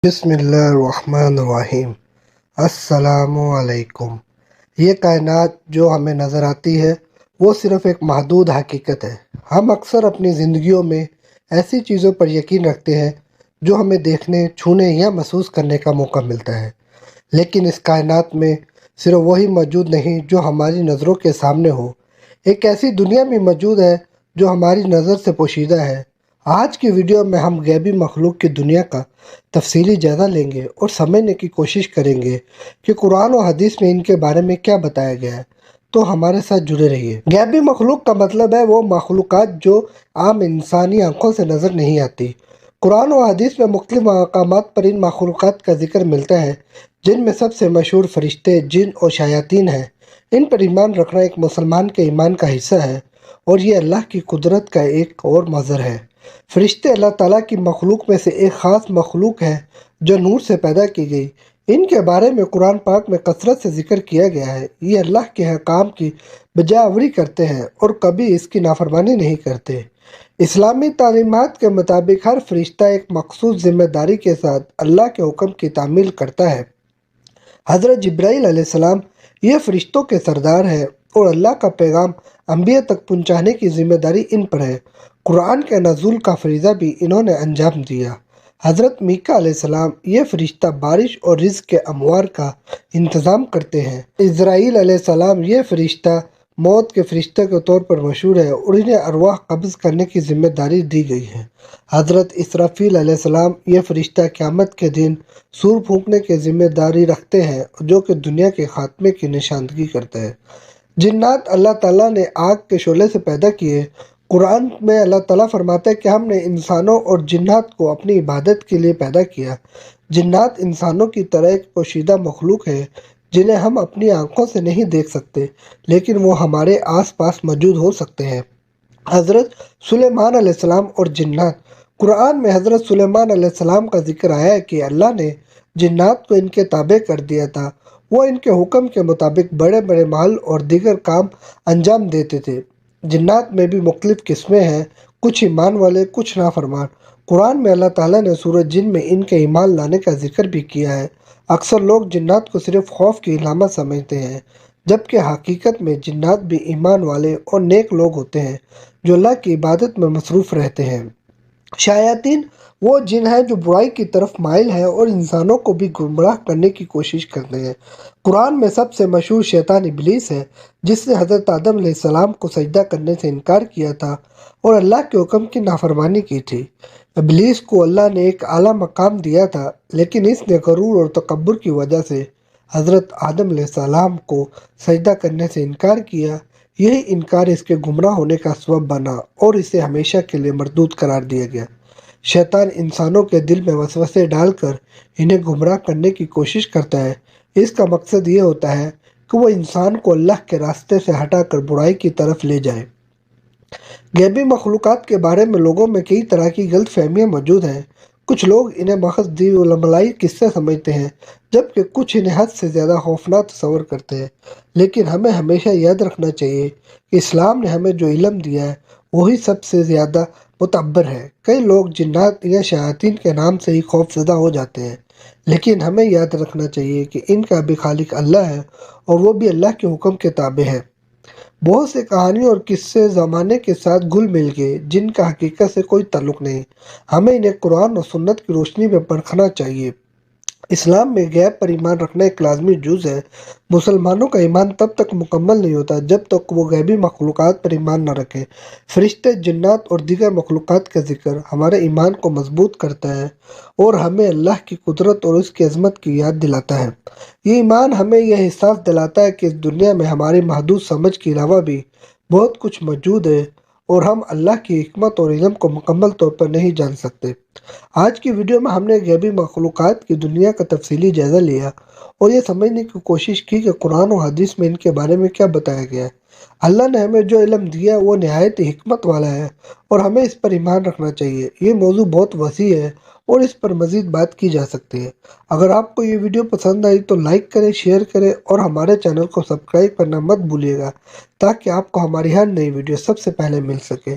بسم اللہ الرحمن الرحیم۔ السلام علیکم۔ یہ کائنات جو ہمیں نظر آتی ہے وہ صرف ایک محدود حقیقت ہے۔ ہم اکثر اپنی زندگیوں میں ایسی چیزوں پر یقین رکھتے ہیں جو ہمیں دیکھنے، چھونے یا محسوس کرنے کا موقع ملتا ہے، لیکن اس کائنات میں صرف وہی موجود نہیں جو ہماری نظروں کے سامنے ہو۔ ایک ایسی دنیا بھی موجود ہے جو ہماری نظر سے پوشیدہ ہے۔ آج کی ویڈیو میں ہم غیبی مخلوق کی دنیا کا تفصیلی جائزہ لیں گے اور سمجھنے کی کوشش کریں گے کہ قرآن و حدیث میں ان کے بارے میں کیا بتایا گیا ہے۔ تو ہمارے ساتھ جڑے رہیے۔ غیبی مخلوق کا مطلب ہے وہ مخلوقات جو عام انسانی آنکھوں سے نظر نہیں آتی۔ قرآن و حدیث میں مختلف مقامات پر ان مخلوقات کا ذکر ملتا ہے، جن میں سب سے مشہور فرشتے، جن اور شیاطین ہیں۔ ان پر ایمان رکھنا ایک مسلمان کے ایمان کا حصہ ہے اور یہ اللہ کی قدرت کا ایک اور مظہر ہے۔ فرشتے اللہ تعالیٰ کی مخلوق میں سے ایک خاص مخلوق ہے جو نور سے پیدا کی گئی۔ ان کے بارے میں قرآن پاک میں کثرت سے ذکر کیا گیا ہے۔ یہ اللہ کے حکام کی بجا آوری کرتے ہیں اور کبھی اس کی نافرمانی نہیں کرتے۔ اسلامی تعلیمات کے مطابق ہر فرشتہ ایک مخصوص ذمہ داری کے ساتھ اللہ کے حکم کی تعمیل کرتا ہے۔ حضرت جبرائیل علیہ السلام یہ فرشتوں کے سردار ہیں اور اللہ کا پیغام انبیاء تک پہنچانے کی ذمہ داری ان پر ہے۔ قرآن کے نزول کا فریضہ بھی انہوں نے انجام دیا۔ حضرت میکا علیہ السلام یہ فرشتہ بارش اور رزق کے اموار کا انتظام کرتے ہیں۔ اسرائیل علیہ السلام یہ فرشتہ موت کے فرشتے کے طور پر مشہور ہے اور انہیں ارواح قبض کرنے کی ذمہ داری دی گئی ہے۔ حضرت اسرافیل علیہ السلام یہ فرشتہ قیامت کے دن سور پھونکنے کی ذمہ داری رکھتے ہیں، جو کہ دنیا کے خاتمے کی نشاندہی کرتا ہے۔ جنات اللہ تعالیٰ نے آگ کے شعلے سے پیدا کیے۔ قرآن میں اللہ تعالیٰ فرماتا ہے کہ ہم نے انسانوں اور جنات کو اپنی عبادت کے لیے پیدا کیا۔ جنات انسانوں کی طرح ایک پوشیدہ مخلوق ہے جنہیں ہم اپنی آنکھوں سے نہیں دیکھ سکتے، لیکن وہ ہمارے آس پاس موجود ہو سکتے ہیں۔ حضرت سلیمان علیہ السلام اور جنات۔ قرآن میں حضرت سلیمان علیہ السلام کا ذکر آیا ہے کہ اللہ نے جنات کو ان کے تابع کر دیا تھا۔ وہ ان کے حکم کے مطابق بڑے بڑے محل اور دیگر کام انجام دیتے تھے۔ جنات میں بھی مختلف قسمیں ہیں، کچھ ایمان والے، کچھ نافرمان۔ قرآن میں اللہ تعالیٰ نے سورۃ جن میں ان کے ایمان لانے کا ذکر بھی کیا ہے۔ اکثر لوگ جنات کو صرف خوف کی علامت سمجھتے ہیں، جبکہ حقیقت میں جنات بھی ایمان والے اور نیک لوگ ہوتے ہیں جو اللہ کی عبادت میں مصروف رہتے ہیں۔ شیاطین وہ جن ہیں جو برائی کی طرف مائل ہیں اور انسانوں کو بھی گمراہ کرنے کی کوشش کرتے ہیں۔ قرآن میں سب سے مشہور شیطان ابلیس ہے، جس نے حضرت آدم علیہ السلام کو سجدہ کرنے سے انکار کیا تھا اور اللہ کے حکم کی نافرمانی کی تھی۔ ابلیس کو اللہ نے ایک اعلیٰ مقام دیا تھا، لیکن اس نے غرور اور تکبر کی وجہ سے حضرت آدم علیہ السلام کو سجدہ کرنے سے انکار کیا۔ یہی انکار اس کے گمراہ ہونے کا سبب بنا اور اسے ہمیشہ کے لیے مردود قرار دیا گیا۔ شیطان انسانوں کے دل میں وسوسے ڈال کر انہیں گمراہ کرنے کی کوشش کرتا ہے۔ اس کا مقصد یہ ہوتا ہے کہ وہ انسان کو اللہ کے راستے سے ہٹا کر برائی کی طرف لے جائے۔ غیبی مخلوقات کے بارے میں لوگوں میں کئی طرح کی غلط فہمیاں موجود ہیں۔ کچھ لوگ انہیں محض دیوالملائی قصے سمجھتے ہیں، جبکہ کچھ انہیں حد سے زیادہ خوفناک تصور کرتے ہیں۔ لیکن ہمیں ہمیشہ یاد رکھنا چاہیے کہ اسلام نے ہمیں جو علم دیا ہے وہی سب سے زیادہ معتبر ہے۔ کئی لوگ جنات یا شیاطین کے نام سے ہی خوف زدہ ہو جاتے ہیں، لیکن ہمیں یاد رکھنا چاہیے کہ ان کا بھی خالق اللہ ہے اور وہ بھی اللہ کے حکم کے تابع ہے۔ بہت سے کہانیوں اور قصے زمانے کے ساتھ گھل مل گئے جن کا حقیقت سے کوئی تعلق نہیں۔ ہمیں انہیں قرآن اور سنت کی روشنی میں پرکھنا چاہیے۔ اسلام میں غیب پر ایمان رکھنا ایک لازمی جز ہے۔ مسلمانوں کا ایمان تب تک مکمل نہیں ہوتا جب تک وہ غیبی مخلوقات پر ایمان نہ رکھیں۔ فرشتے، جنات اور دیگر مخلوقات کا ذکر ہمارے ایمان کو مضبوط کرتا ہے اور ہمیں اللہ کی قدرت اور اس کی عظمت کی یاد دلاتا ہے۔ یہ ایمان ہمیں یہ احساس دلاتا ہے کہ اس دنیا میں ہماری محدود سمجھ کے علاوہ بھی بہت کچھ موجود ہے اور ہم اللہ کی حکمت اور علم کو مکمل طور پر نہیں جان سکتے۔ آج کی ویڈیو میں ہم نے غیبی مخلوقات کی دنیا کا تفصیلی جائزہ لیا اور یہ سمجھنے کی کوشش کی کہ قرآن و حدیث میں ان کے بارے میں کیا بتایا گیا ہے۔ اللہ نے ہمیں جو علم دیا ہے وہ نہایت حکمت والا ہے اور ہمیں اس پر ایمان رکھنا چاہیے۔ یہ موضوع بہت وسیع ہے اور اس پر مزید بات کی جا سکتی ہے۔ اگر آپ کو یہ ویڈیو پسند آئی تو لائک کریں، شیئر کریں اور ہمارے چینل کو سبسکرائب کرنا مت بھولیے گا تاکہ آپ کو ہماری ہر نئی ویڈیو سب سے پہلے مل سکے۔